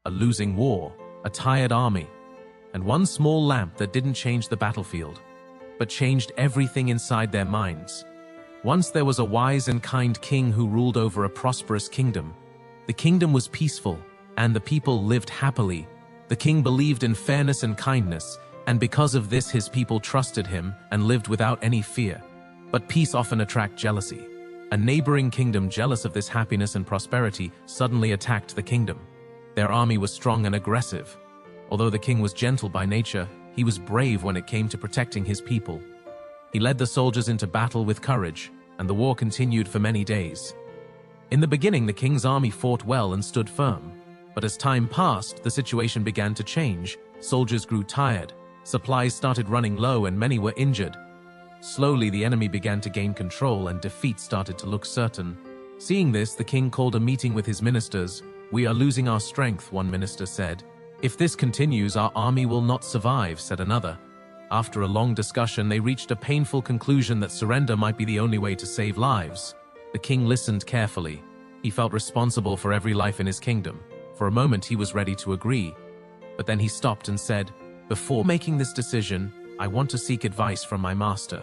a losing war, a tired army, and one small lamp that didn't change the battlefield, but changed everything inside their minds. Once there was a wise and kind king who ruled over a prosperous kingdom. The kingdom was peaceful, and the people lived happily. The king believed in fairness and kindness, and because of this his people trusted him and lived without any fear. But peace often attracts jealousy. A neighboring kingdom, jealous of this happiness and prosperity, suddenly attacked the kingdom. Their army was strong and aggressive. Although the king was gentle by nature, he was brave when it came to protecting his people. He led the soldiers into battle with courage, and the war continued for many days. In the beginning, the king's army fought well and stood firm. But as time passed, the situation began to change. Soldiers grew tired, supplies started running low, and many were injured. Slowly, the enemy began to gain control and defeat started to look certain. Seeing this, the king called a meeting with his ministers. "We are losing our strength," one minister said. "If this continues, our army will not survive," said another. After a long discussion, they reached a painful conclusion that surrender might be the only way to save lives. The king listened carefully. He felt responsible for every life in his kingdom. For a moment, he was ready to agree. But then he stopped and said, "Before making this decision, I want to seek advice from my master."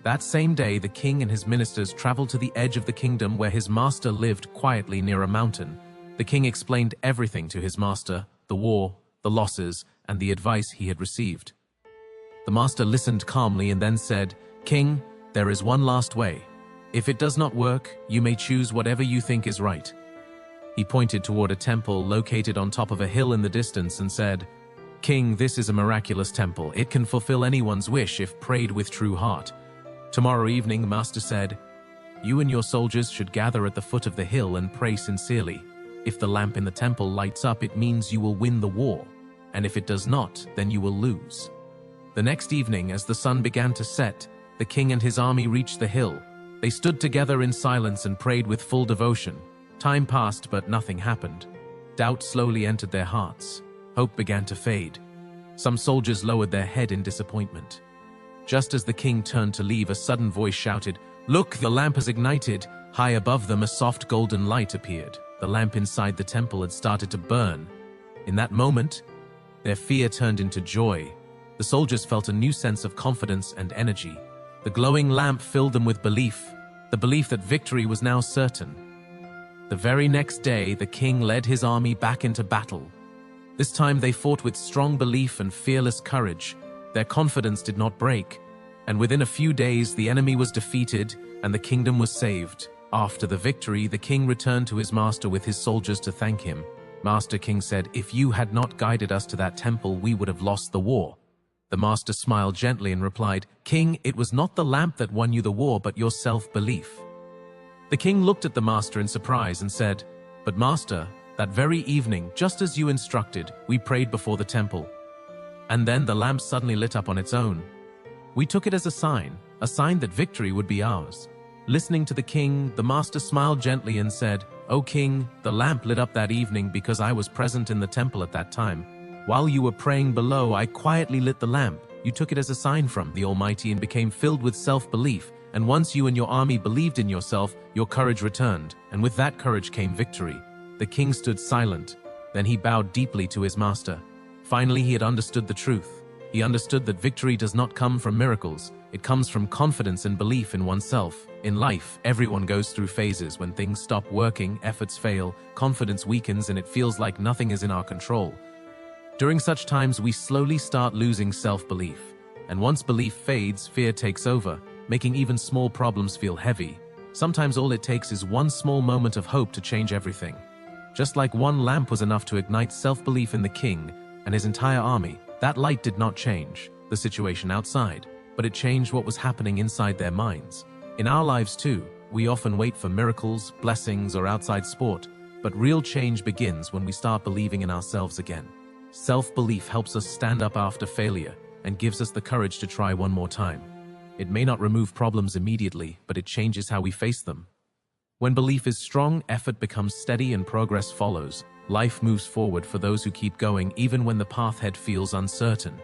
That same day, the king and his ministers traveled to the edge of the kingdom where his master lived quietly near a mountain. The king explained everything to his master, the war, the losses, and the advice he had received. The master listened calmly and then said, "King, there is one last way. If it does not work, you may choose whatever you think is right." He pointed toward a temple located on top of a hill in the distance and said, "King, this is a miraculous temple. It can fulfill anyone's wish if prayed with true heart." Tomorrow evening, the master said, "You and your soldiers should gather at the foot of the hill and pray sincerely. If the lamp in the temple lights up, it means you will win the war, and if it does not, then you will lose." The next evening, as the sun began to set, the king and his army reached the hill. They stood together in silence and prayed with full devotion. Time passed, but nothing happened. Doubt slowly entered their hearts. Hope began to fade. Some soldiers lowered their head in disappointment. Just as the king turned to leave, a sudden voice shouted, "Look, the lamp has ignited!" High above them, a soft golden light appeared. The lamp inside the temple had started to burn. In that moment, their fear turned into joy. The soldiers felt a new sense of confidence and energy. The glowing lamp filled them with belief, the belief that victory was now certain. The very next day, the king led his army back into battle. This time they fought with strong belief and fearless courage. Their confidence did not break, and within a few days the enemy was defeated and the kingdom was saved. After the victory, the king returned to his master with his soldiers to thank him. Master King said, "If you had not guided us to that temple, we would have lost the war." The master smiled gently and replied, "King, it was not the lamp that won you the war, but your self-belief." The king looked at the master in surprise and said, "But master, that very evening, just as you instructed, we prayed before the temple. And then the lamp suddenly lit up on its own. We took it as a sign that victory would be ours." Listening to the king, the master smiled gently and said, "O king, the lamp lit up that evening because I was present in the temple at that time. While you were praying below, I quietly lit the lamp. You took it as a sign from the Almighty and became filled with self-belief. And once you and your army believed in yourself, your courage returned, and with that courage came victory." The king stood silent. Then he bowed deeply to his master. Finally, he had understood the truth. He understood that victory does not come from miracles. It comes from confidence and belief in oneself. In life, everyone goes through phases when things stop working, efforts fail, confidence weakens, and it feels like nothing is in our control. During such times, we slowly start losing self-belief. And once belief fades, fear takes over, making even small problems feel heavy. Sometimes all it takes is one small moment of hope to change everything. Just like one lamp was enough to ignite self-belief in the king and his entire army, that light did not change the situation outside, but it changed what was happening inside their minds. In our lives too, we often wait for miracles, blessings, or outside support, but real change begins when we start believing in ourselves again. Self-belief helps us stand up after failure and gives us the courage to try one more time. It may not remove problems immediately, but it changes how we face them. When belief is strong, effort becomes steady and progress follows. Life moves forward for those who keep going even when the path ahead feels uncertain.